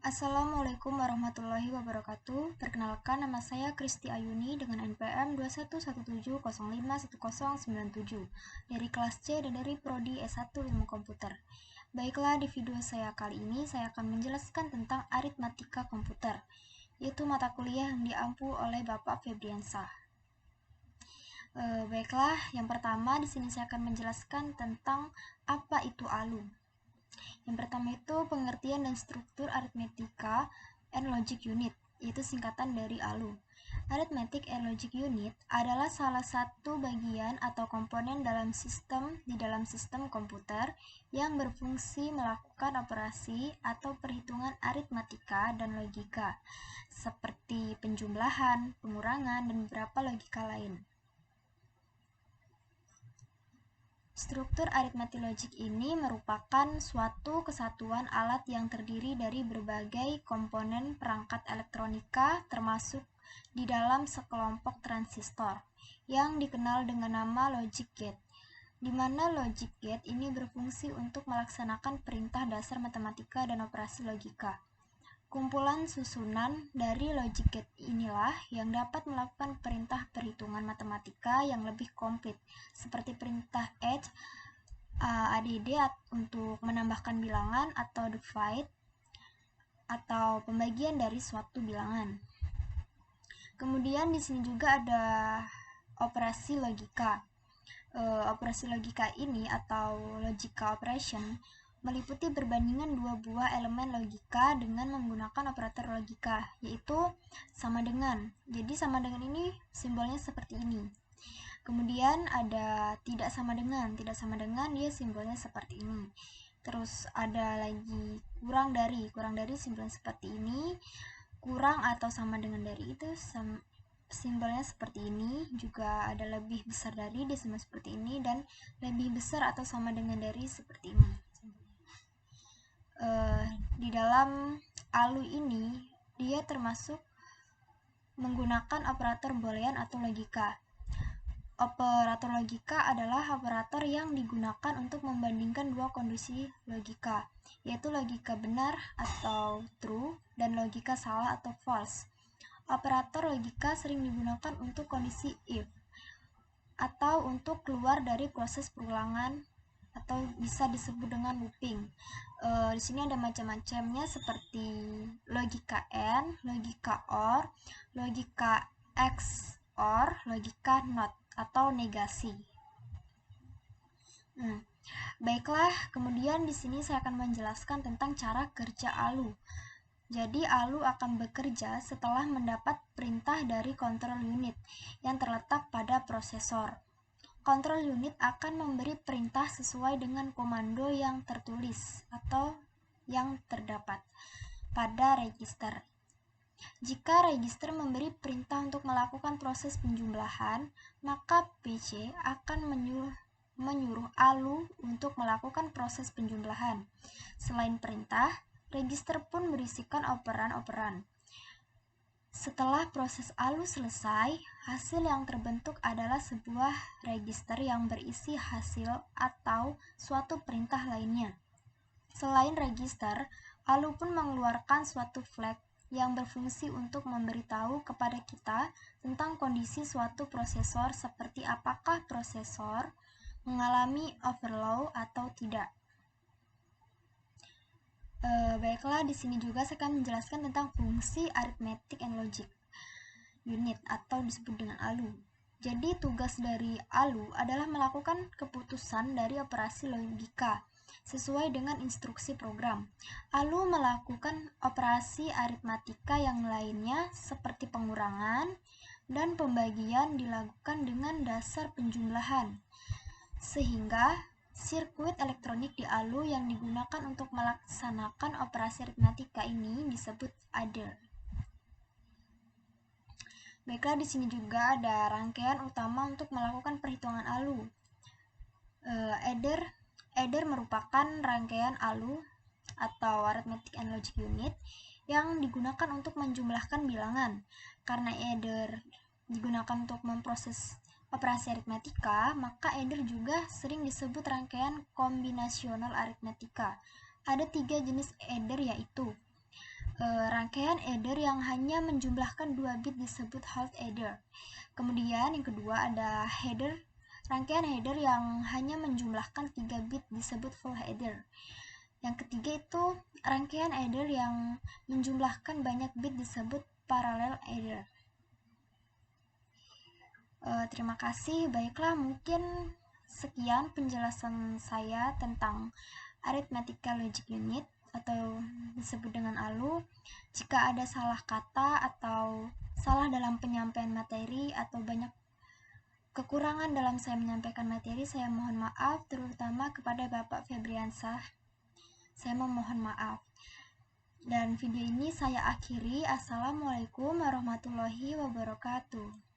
Assalamualaikum warahmatullahi wabarakatuh. Perkenalkan, nama saya Kristi Ayuni dengan NPM 2117051097 dari kelas C dan dari Prodi S1 Ilmu Komputer. Baiklah, di video saya kali ini saya akan menjelaskan tentang aritmatika komputer, yaitu mata kuliah yang diampu oleh Bapak Febriansah. Baiklah, yang pertama di sini saya akan menjelaskan tentang apa itu ALU. Yang pertama itu pengertian dan struktur Arithmetica and Logic Unit, yaitu singkatan dari ALU. Arithmetic and Logic Unit adalah salah satu bagian atau komponen di dalam sistem komputer yang berfungsi melakukan operasi atau perhitungan aritmatika dan logika, seperti penjumlahan, pengurangan, dan beberapa logika lain. Struktur aritmatik logik ini merupakan suatu kesatuan alat yang terdiri dari berbagai komponen perangkat elektronika termasuk di dalam sekelompok transistor yang dikenal dengan nama logic gate, di mana logic gate ini berfungsi untuk melaksanakan perintah dasar matematika dan operasi logika. Kumpulan susunan dari logic gate inilah yang dapat melakukan perintah perhitungan matematika yang lebih komplit, seperti perintah add, add untuk menambahkan bilangan atau divide atau pembagian dari suatu bilangan. Kemudian di sini juga ada operasi logika. Operasi logika ini atau logical operation meliputi perbandingan dua buah elemen logika dengan menggunakan operator logika, yaitu sama dengan. Jadi sama dengan ini simbolnya seperti ini. Kemudian ada tidak sama dengan. Tidak sama dengan dia simbolnya seperti ini. Terus ada lagi kurang dari. Kurang dari simbolnya seperti ini. Kurang atau sama dengan dari itu simbolnya seperti ini. Juga ada lebih besar dari, dia simbol seperti ini, dan lebih besar atau sama dengan dari seperti ini. Di dalam ALU ini dia termasuk menggunakan operator boolean atau logika. Operator logika adalah operator yang digunakan untuk membandingkan dua kondisi logika, yaitu logika benar atau true dan logika salah atau false. Operator logika sering digunakan untuk kondisi if atau untuk keluar dari proses perulangan atau bisa disebut dengan looping. Di sini ada macam-macamnya seperti logika AND, logika OR, logika XOR, logika NOT atau negasi. Baiklah, kemudian di sini saya akan menjelaskan tentang cara kerja ALU. Jadi ALU akan bekerja setelah mendapat perintah dari control unit yang terletak pada prosesor. Control unit akan memberi perintah sesuai dengan komando yang tertulis atau yang terdapat pada register. Jika register memberi perintah untuk melakukan proses penjumlahan, maka PC akan menyuruh ALU untuk melakukan proses penjumlahan. Selain perintah, register pun berisikan operan-operan. Setelah proses ALU selesai, hasil yang terbentuk adalah sebuah register yang berisi hasil atau suatu perintah lainnya. Selain register, ALU pun mengeluarkan suatu flag yang berfungsi untuk memberitahu kepada kita tentang kondisi suatu prosesor seperti apakah prosesor mengalami overload atau tidak. Baiklah, di sini juga saya akan menjelaskan tentang fungsi arithmetic and logic unit atau disebut dengan ALU. Jadi tugas dari ALU adalah melakukan keputusan dari operasi logika sesuai dengan instruksi program. ALU melakukan operasi aritmatika yang lainnya seperti pengurangan dan pembagian dilakukan dengan dasar penjumlahan, sehingga sirkuit elektronik di ALU yang digunakan untuk melaksanakan operasi aritmatika ini disebut adder. Baiklah, di sini juga ada rangkaian utama untuk melakukan perhitungan ALU. Adder merupakan rangkaian ALU atau Arithmetic and Logic Unit yang digunakan untuk menjumlahkan bilangan. Karena adder digunakan untuk memproses operasi aritmatika, maka adder juga sering disebut rangkaian kombinasional aritmatika. Ada 3 jenis adder, yaitu Rangkaian adder yang hanya menjumlahkan 2 bit disebut half adder. Kemudian yang kedua ada header. Rangkaian header yang hanya menjumlahkan 3 bit disebut full header. Yang ketiga itu rangkaian adder yang menjumlahkan banyak bit disebut parallel adder. Terima kasih. Baiklah, mungkin sekian penjelasan saya tentang Arithmetical Logic Unit atau disebut dengan ALU. Jika ada salah kata atau salah dalam penyampaian materi atau banyak kekurangan dalam saya menyampaikan materi, saya mohon maaf, terutama kepada Bapak Febriansah. Saya memohon maaf. Dan video ini saya akhiri. Assalamualaikum warahmatullahi wabarakatuh.